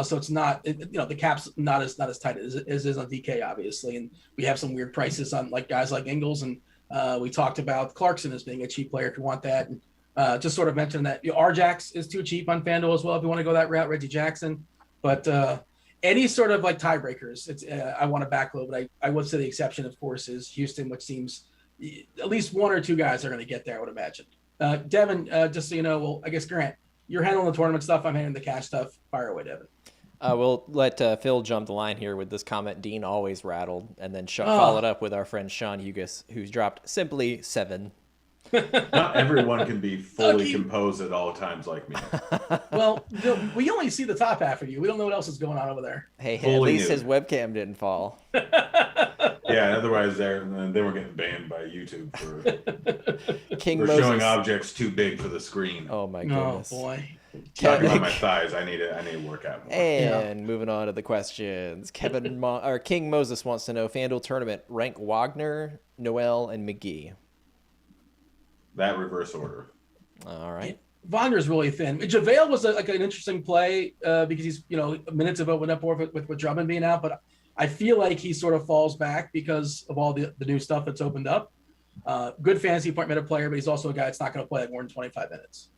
So it's not, the cap's not as tight as it is on DK, obviously. And we have some weird prices on like guys like Ingles. And we talked about Clarkson as being a cheap player if you want that. And just sort of mentioned that Rjax is too cheap on FanDuel as well if you want to go that route, Reggie Jackson. But any sort of like tiebreakers, it's I want to backload, but I would say the exception, of course, is Houston, which seems at least 1 or 2 guys are going to get there, I would imagine. Devin, just so you know, well, I guess, Grant, you're handling the tournament stuff. I'm handling the cash stuff. Fire away, Devin. We'll let Phil jump the line here with this comment. Dean always rattled, and then followed up with our friend Sean Hugas, who's dropped simply 7. Not everyone can be fully composed at all times like me. Well, we only see the top half of you. We don't know what else is going on over there. Hey, at least his webcam didn't fall. Yeah, otherwise they were getting banned by YouTube for showing objects too big for the screen. Oh my goodness. Oh boy. Talking about my thighs, I need to work out more. And moving on to the questions. King Moses wants to know, FanDuel tournament, rank Wagner, Noel, and McGee. That reverse order. All right. Wagner's really thin. JaVale was an interesting play because he's, minutes have opened up more with Drummond being out, but I feel like he sort of falls back because of all the new stuff that's opened up. Good fantasy point minute player, but he's also a guy that's not going to play like more than 25 minutes.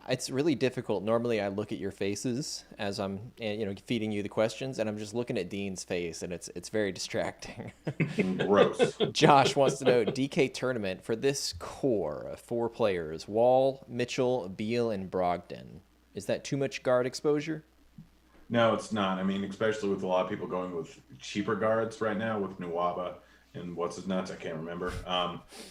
It's really difficult. Normally I look at your faces as I'm, feeding you the questions, and I'm just looking at Dean's face, and it's very distracting. Gross. Josh wants to know, DK tournament for this core of 4 players, Wall, Mitchell, Beal, and Brogdon. Is that too much guard exposure? No, it's not. I mean, especially with a lot of people going with cheaper guards right now with Nwaba and what's his nuts, I can't remember,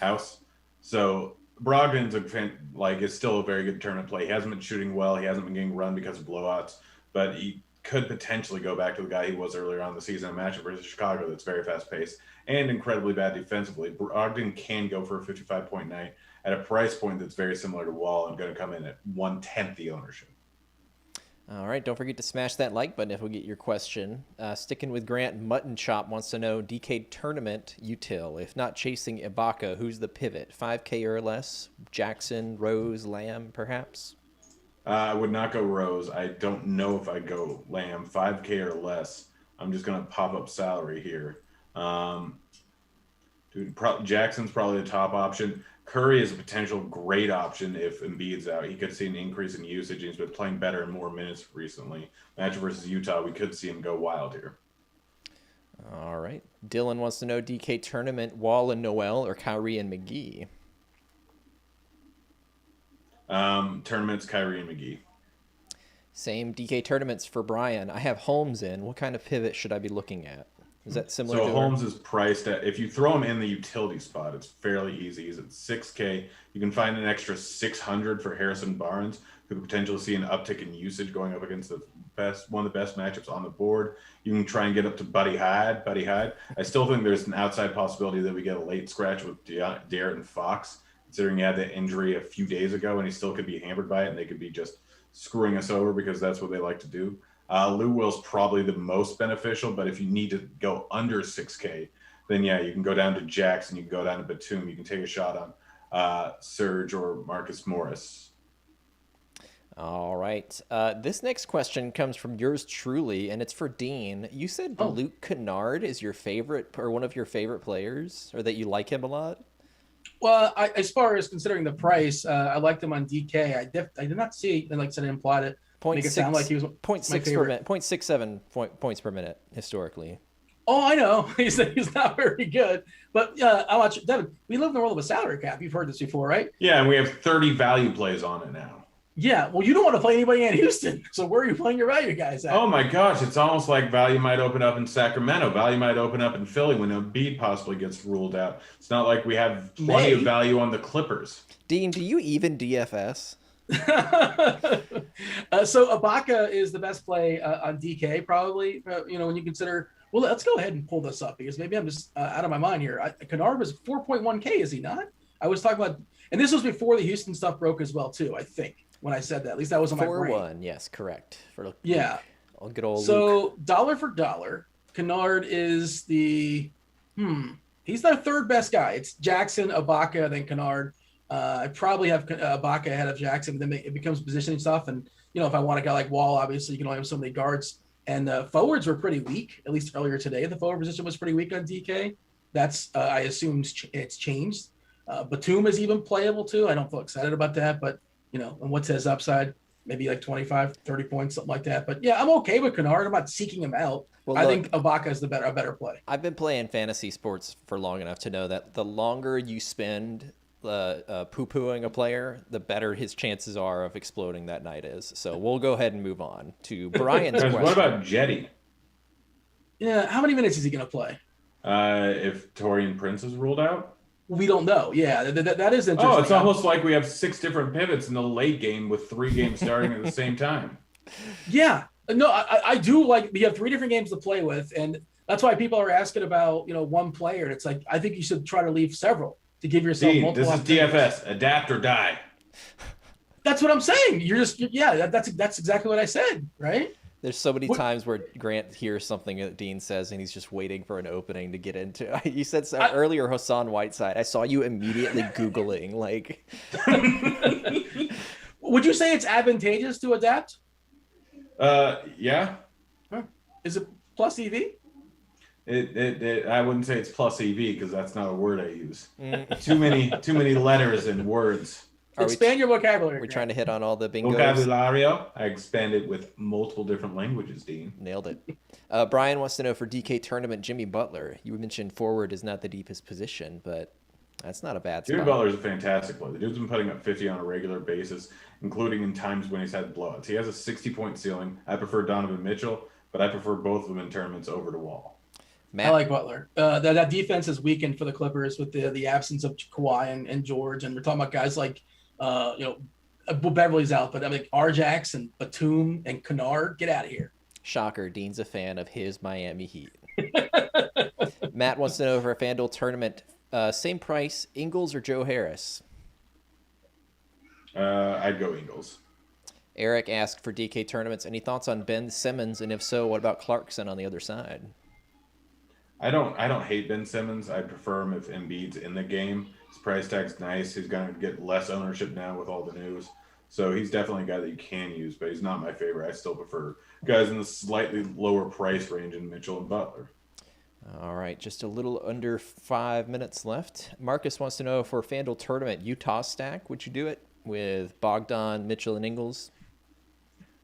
House. So Brogdon's is still a very good tournament play. He hasn't been shooting well. He hasn't been getting run because of blowouts, but he could potentially go back to the guy he was earlier on the season, a matchup versus Chicago that's very fast-paced and incredibly bad defensively. Brogdon can go for a 55-point night at a price point that's very similar to Wall. I'm going to come in at 1/10 the ownership. All right, don't forget to smash that like button if we get your question. Sticking with Grant, Mutton Chop wants to know, DK tournament util. If not chasing Ibaka, who's the pivot? 5K or less? Jackson, Rose, Lamb, perhaps? I would not go Rose. I don't know if I'd go Lamb. 5K or less. I'm just going to pop up salary here. Jackson's probably the top option. Curry is a potential great option if Embiid's out. He could see an increase in usage. He's been playing better and more minutes recently. Match versus Utah, we could see him go wild here. All right. Dylan wants to know DK tournament, Wall and Noel or Kyrie and McGee? Tournaments, Kyrie and McGee. Same DK tournaments for Brian. I have Holmes in. What kind of pivot should I be looking at? Is that similar So to Holmes is priced at, if you throw him in the utility spot, it's fairly easy. He's at 6K. You can find an extra 600 for Harrison Barnes, who could potentially see an uptick in usage going up against one of the best matchups on the board. You can try and get up to Buddy Hyde. I still think there's an outside possibility that we get a late scratch with De'Aaron Fox, considering he had that injury a few days ago and he still could be hampered by it and they could be just screwing us over because that's what they like to do. Lou Will's probably the most beneficial, but if you need to go under 6K, then yeah, you can go down to Jackson, you can go down to Batum, you can take a shot on Serge or Marcus Morris. All right. This next question comes from yours truly, and it's for Dean. You said Luke Kennard is your favorite or one of your favorite players, or that you like him a lot? Well, as far as considering the price, I liked him on DK. I did not see, like I said, it implied it. Make it sound like he was 0.67 points per minute historically. Oh, I know. He's not very good. But I watch Devin. We live in the world of a salary cap. You've heard this before, right? Yeah, and we have 30 value plays on it now. Yeah, well, you don't want to play anybody in Houston. So where are you playing your value guys at? Oh my gosh, it's almost like value might open up in Sacramento. Value might open up in Philly when Embiid possibly gets ruled out. It's not like we have plenty of value on the Clippers. Dean, do you even DFS? So Ibaka is the best play on DK probably. When you consider. Well, let's go ahead and pull this up because maybe I'm just out of my mind here. Kennard was 4.1K, is he not? I was talking about, and this was before the Houston stuff broke as well too. I think when I said that, at least that was on my brain. 4-1, yes, correct. For yeah, Luke. Good old. So Luke. Dollar for dollar, Kennard is the he's the third best guy. It's Jackson, Ibaka, then Kennard. I probably have Ibaka ahead of Jackson, but then it becomes positioning stuff. And, if I want a guy like Wall, obviously you can only have so many guards. And forwards were pretty weak, at least earlier today. The forward position was pretty weak on DK. That's, I assume it's changed. Batum is even playable too. I don't feel excited about that, but, and what's his upside? Maybe like 25, 30 points, something like that. But yeah, I'm okay with Kennard. I'm not seeking him out. Well, I think Ibaka is a better play. I've been playing fantasy sports for long enough to know that the longer you spend poo-pooing a player, the better his chances are of exploding that night is. So we'll go ahead and move on to Brian's question. What about Jetty? Yeah, how many minutes is he going to play? If Torian Prince is ruled out? We don't know. Yeah, that is interesting. Oh, it's almost like we have 6 different pivots in the late game with 3 games starting at the same time. Yeah. No, I do like we have 3 different games to play with, and that's why people are asking about, one player. And it's like, I think you should try to leave several to give yourself multiple. This is DFS, adapt or die. That's what I'm saying. That's exactly what I said, right? There's so many times where Grant hears something that Dean says and he's just waiting for an opening to get into. You said earlier, Hassan Whiteside. I saw you immediately Googling, like. Would you say it's advantageous to adapt? Yeah. Is it plus EV? I wouldn't say it's plus EV because that's not a word I use. Too many letters and words. Expand your vocabulary. We're trying to hit on all the bingos. Vocabulario. I expanded with multiple different languages, Dean. Nailed it. Brian wants to know for DK tournament, Jimmy Butler. You mentioned forward is not the deepest position, but that's not a bad spot. Jimmy Butler's a fantastic player. The dude's been putting up 50 on a regular basis, including in times when he's had blowouts. He has a 60-point ceiling. I prefer Donovan Mitchell, but I prefer both of them in tournaments over to Wall. Matt? I like Butler. That defense is weakened for the Clippers with the absence of Kawhi and George, and we're talking about guys like Beverly's out, but I mean Arjax and Batum and Kennard, get out of here. Shocker, Dean's a fan of his Miami Heat. Matt wants to know for a FanDuel tournament, same price, Ingles or Joe Harris? I'd go Ingles. Eric asked for DK tournaments, any thoughts on Ben Simmons, and if so, what about Clarkson on the other side? I don't hate Ben Simmons. I prefer him if Embiid's in the game. His price tag's nice. He's going to get less ownership now with all the news. So he's definitely a guy that you can use, but he's not my favorite. I still prefer guys in the slightly lower price range in Mitchell and Butler. All right, just a little under 5 minutes left. Marcus wants to know for FanDuel tournament, Utah stack, would you do it with Bogdan, Mitchell, and Ingles?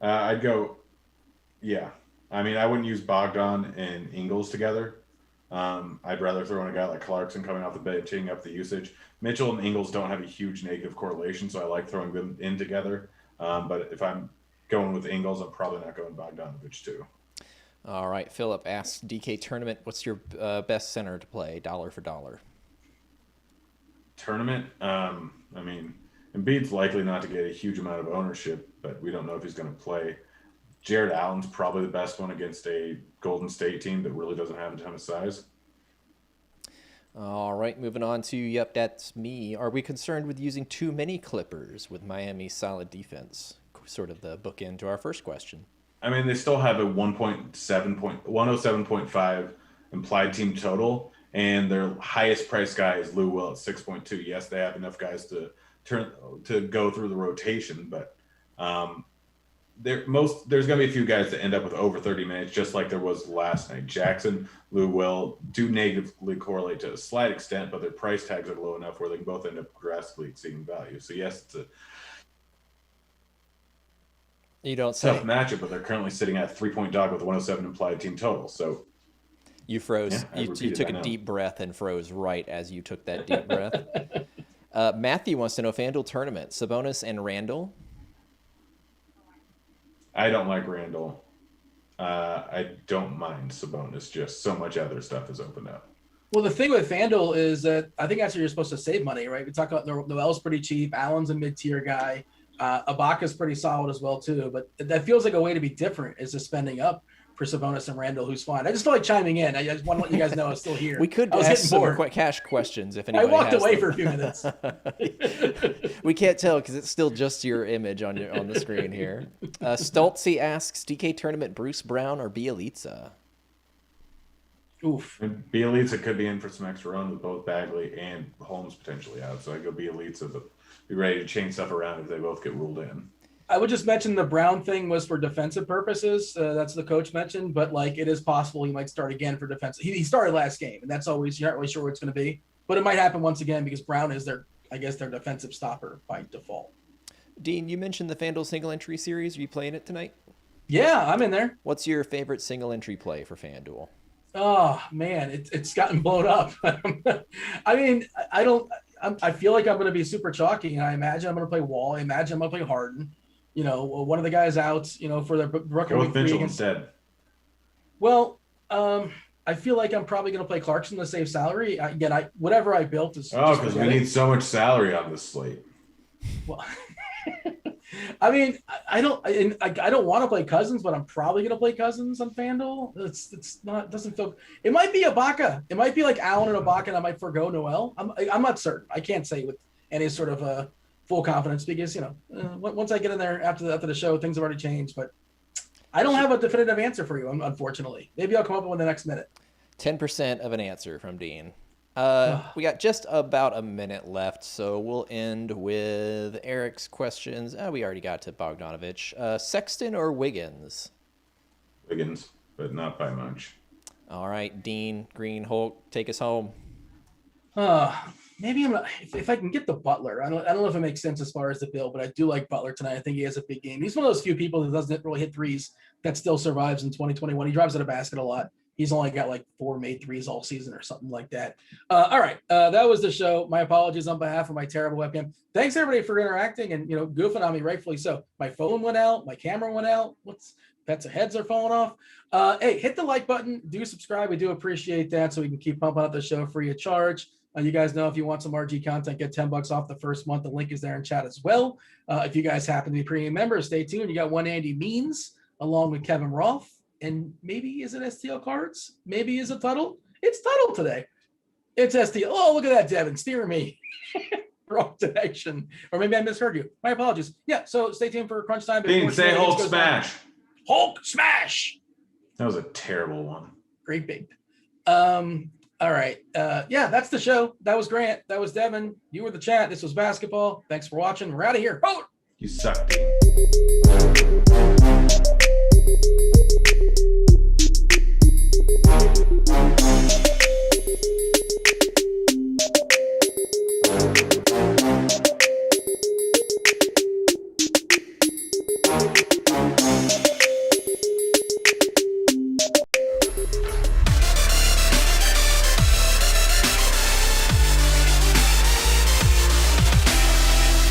I'd go, yeah. I mean, I wouldn't use Bogdan and Ingles together. I'd rather throw in a guy like Clarkson coming off the bench, taking up the usage. Mitchell and Ingles don't have a huge negative correlation, so I like throwing them in together. But if I'm going with Ingles, I'm probably not going Bogdanovich too. All right. Philip asks, DK tournament, what's your best center to play, dollar for dollar? Tournament? I mean, Embiid's likely not to get a huge amount of ownership, but we don't know if he's going to play. Jared Allen's probably the best one against a Golden State team that really doesn't have a ton of size. All right, moving on to, yep, that's me. Are we concerned with using too many Clippers with Miami's solid defense? Sort of the bookend to our first question. I mean, they still have a 107.5 implied team total, and their highest price guy is Lou Will at 6.2. Yes, they have enough guys to go through the rotation, but there's going to be a few guys that end up with over 30 minutes, just like there was last night. Jackson, Lou Will do negatively correlate to a slight extent, but their price tags are low enough where they can both end up drastically exceeding value. So yes, it's a tough matchup, but they're currently sitting at 3-point dog with 107 implied team total. So you froze. Yeah, you took a deep breath and froze right as you took that deep breath. Matthew wants to know FanDuel tournament, Sabonis and Randall. I don't like Randall. I don't mind Sabonis. Just so much other stuff has opened up. Well, the thing with FanDuel is that I think that's where you're supposed to save money, right? We talk about Noel's pretty cheap. Allen's a mid-tier guy. Ibaka's pretty solid as well, too. But that feels like a way to be different is just spending up for Sabonis and Randall, who's fine. I just feel like chiming in. I just want to let you guys know I'm still here. We could ask some cash questions if I anybody walked has away them. for a few minutes. We can't tell because it's still just your image on the screen here. Stoltzy asks, DK tournament, Bruce Brown or Bielitsa? Oof. And Bielitsa could be in for some extra run with both Bagley and Holmes potentially out. So I go Bielitsa, but be ready to change stuff around if they both get ruled in. I would just mention the Brown thing was for defensive purposes. That's the coach mentioned, but like it is possible he might start again for defense. He started last game, and that's always, you're not really sure what it's going to be. But it might happen once again because Brown is their defensive stopper by default. Dean, you mentioned the FanDuel single entry series. Are you playing it tonight? Yeah, I'm in there. What's your favorite single entry play for FanDuel? Oh man, it's gotten blown up. I mean, I feel like I'm going to be super chalky, and I imagine I'm going to play Wall. I imagine I'm going to play Harden. You know, one of the guys out, you know, for the Brooklyn. Go with Mitchell instead. Well, I feel like I'm probably going to play Clarkson to save salary. Again, whatever I built is. Oh, because we need so much salary on this slate. Well, I mean, I don't want to play Cousins, but I'm probably going to play Cousins on FanDuel. Doesn't feel. It might be Ibaka. It might be like Allen and Ibaka, and I might forgo Noel. I'm not certain. I can't say with any sort of full confidence because, you know, once I get in there after the show, things have already changed. But I don't have a definitive answer for you, unfortunately. Maybe I'll come up with the next minute. 10% of an answer from Dean. We got just about a minute left, so we'll end with Eric's questions. We already got to Bogdanovich. Sexton or Wiggins? Wiggins, but not by much. All right, Dean, Green, Hulk, take us home. Maybe if I can get the Butler. I don't know if it makes sense as far as the bill, but I do like Butler tonight. I think he has a big game. He's one of those few people that doesn't really hit threes that still survives in 2021. He drives at a basket a lot. He's only got like 4 made threes all season or something like that. All right. That was the show. My apologies on behalf of my terrible webcam. Thanks everybody for interacting and, you know, goofing on me, rightfully so. My phone went out. My camera went out. Pets' heads are falling off. Hey, hit the like button. Do subscribe. We do appreciate that so we can keep pumping out the show free of charge. You guys know if you want some RG content, get $10 off the first month. The link is there in chat as well. If you guys happen to be premium members, stay tuned. You got one Andy Means along with Kevin Roth. And maybe is it STL cards? Maybe is it Tuttle? It's Tuttle today. It's STL. Oh, look at that, Devin. Steering me. Wrong direction. Or maybe I misheard you. My apologies. Yeah, so stay tuned for crunch time. Dean, say Hulk smash. Hulk smash. That was a terrible one. Great big. All right. Yeah, that's the show. That was Grant. That was Devin. You were the chat. This was basketball. Thanks for watching. We're out of here. Oh! You suck, Dean.